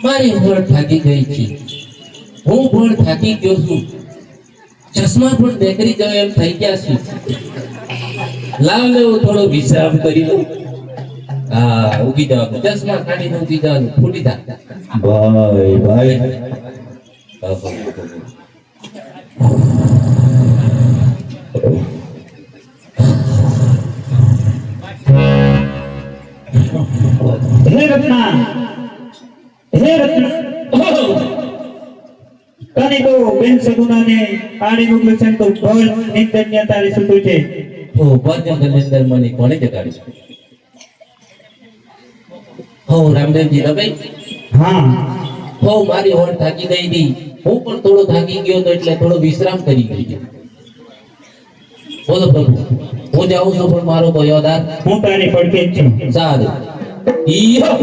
મારી ઉંમર થાકી ગઈ છે, હું પણ થાકી ગયો છું, ચશ્મા પણ દેખરી જાવ એમ થઈ ગયા છું. લાવ લેવું થોડો વિશ્રામ કરી લઉં. હા, ઉગી જવાનું, ચશ્મા કાઢીને ઉગી જવાનું, ફૂટી જા ભાઈ ભાઈ. હે રત્ના, હે રત્ના, કને તો બેન સગુનાને આડી મોકલે છે તો ભલ નિંદન્ય તારી સુતું છે. ઓ ભજન અંદર મને કોને જગાડ્યું? હો રામદેવજી ભાઈ. હા, હો મારી હોડ થાકી ગઈ હતી, હું પણ થોડો થાકી ગયો તો એટલે થોડો વિશ્રામ કરી ગયો. બોલો પ્રભુ, હું જાઉં છું પણ મારો બયોદાર હું તારી પડકે જ છું. સારું. ઈયો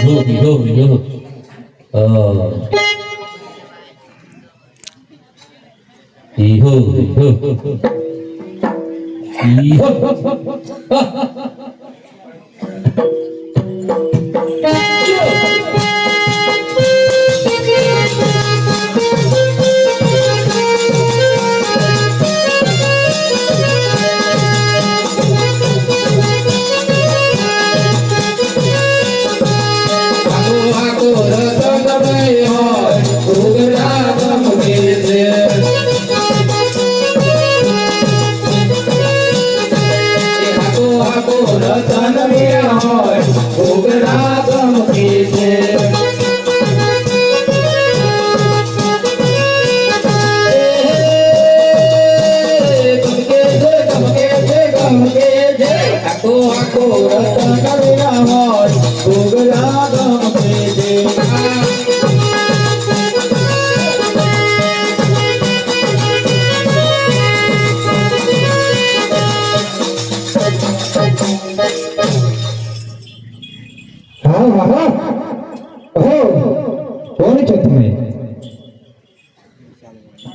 રોહી રોહી રોહ ઈહો ઈહો ઈહો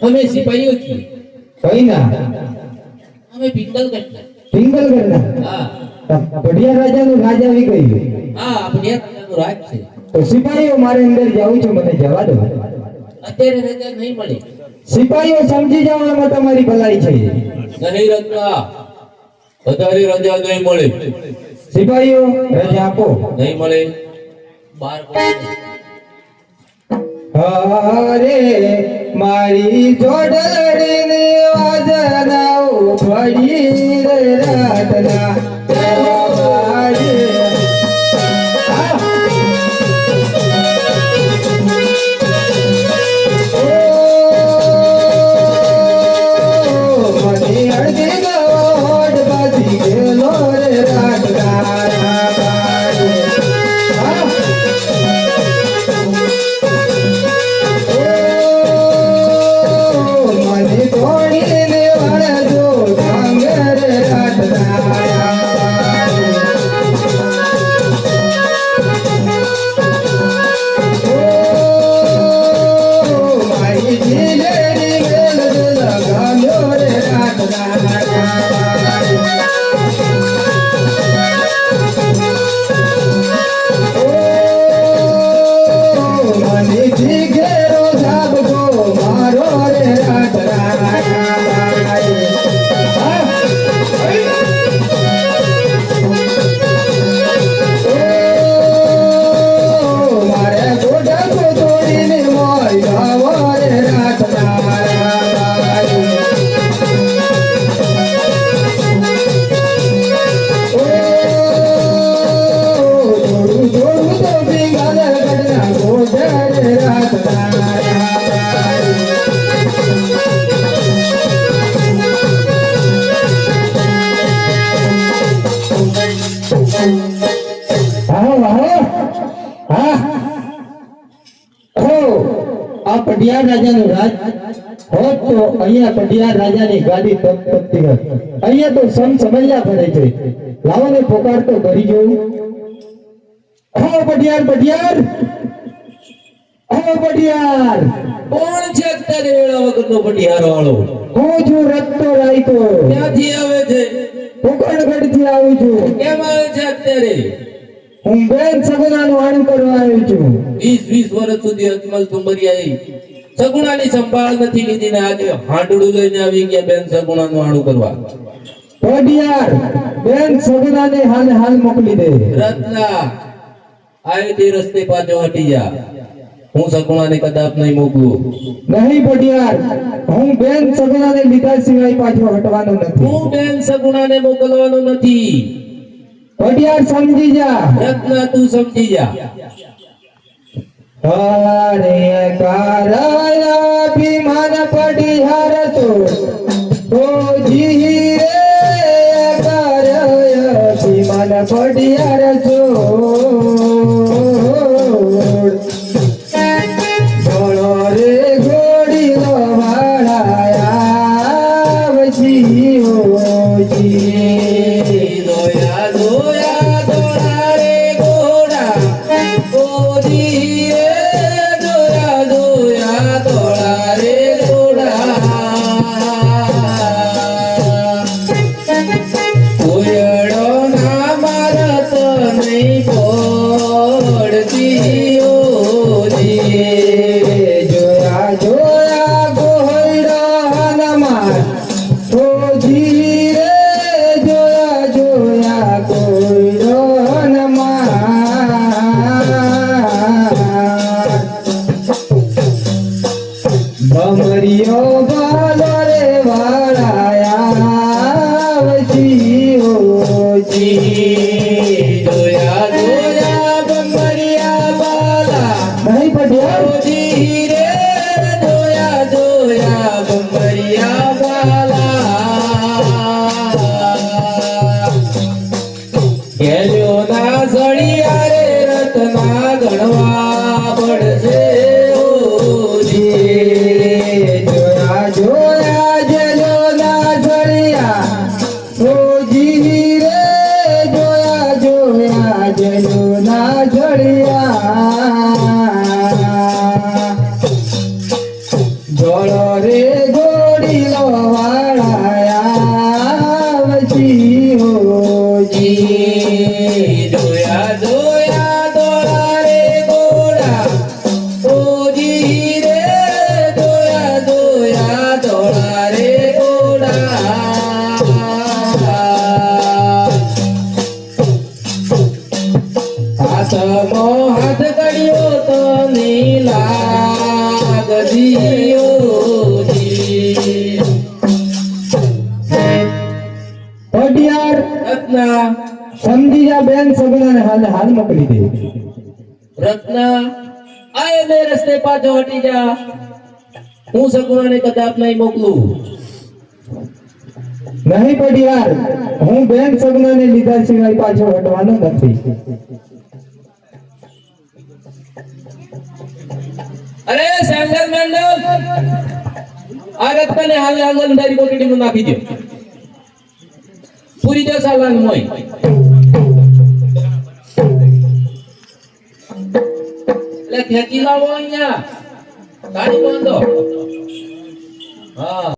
અમે સિપાહીઓ છીએ. કઈ ના અમે પિંગલગઢના. પિંગલગઢના હા બઢિયા રાજાનું રાજ આવી ગયું. હા આપણે રાજ છે. તો સિપાહીઓ મારે અંદર જાવું છે, મને જવા દો. અત્યારે રજા નહીં મળે. સિપાહીઓ સમજી જાઓ, એમાં તમારી ભલાઈ છે. નહીં રજા, વધારે રજા નહીં મળે. સિપાહીઓ રજા આપો. નહીં મળે. બાર અરે મારી જોડણીની વાજનાઓ પડી રે રાતના. પટિયાર રાજાનું રાજ હોત તો અહીંયા પટિયાર રાજાની ગાદી તપતી હોત. અહીંયા તો સમજ્યા પડે છે. લાવો ને પોકાર તો કરી જોઉં. હો પટિયાર, પટિયાર, હો પટિયાર. કોણ છે અત્યારે વેળા વગરનો પટિયાર વાળો? હું છું રત્તો રાયકો. ક્યાંથી આવે છે? પોકરણગઢ થી આવું છું. કેમ આવે છે અત્યારે? હું બેન સગુનાનું આણું કરવા આવ્યો છું. 20 વર્ષ સુધી અજમલ તુંબરિયાએ સગુણાની સંભાળ નથી લીધી ને આજે હાંડડું લઈને આવી ગયા બેન સગુણાનું આણું કરવા. પટિયાર બેન સગુનાને હાલ મોકલી દે. રત્ના આય તે રસ્તે પાછો હટી જા. હું સગુણાને કદાચ નહીં મોકલું. નહીં પટિયાર, હું બેન સગુનાને લીધા સિવાય પાછો હટવાનો નથી. હું બેન સગુણાને મોકલવાનો નથી. પટિયાર સમજી જા. રત્ના તું સમજી જા. અરે કારલા ભીમાન પટિયાર તો જી રે કારલા ભીમાન પટિયાર તો ઘેલ્યો ના સળિયા રે રત્ના ગણવા પડશે ઓજી. જોયા જોયા જલો ના સળિયા ઓજી રે, જોયા જોયા જલો ના સળિયા. જોડો રે જોડીલો વાળાયા વસી હોજી. જોયા જોયા દોડા રે ગોડા ઓજી રે, જોયા જોયા દોડા રે ગોડા. હાથમો હાથ કર્યો તો લાગજી ઓજી. પટિયાર રત્ના સમજી જા બેન, સગડાને હાલ હાલ મોકલી દે. રત્ના આય ને રસ્તે પાછો હટી જા. હું સગુણાને કદાચ નહીં મોકલું. નહીં પટિયાર, હું બેન સગડાને લીધા સિવાય પાછો હટવાનો નથી. અરે સેન્ડલ મેન્ડલ, આ રત્નાને હાલ હાલ અંધારી કોટડીમાં નાખી દો. પૂરી દો સાલાન મોય. એટલે ખેંચી લાવો અહીંયા ગાડી બાંધો. હા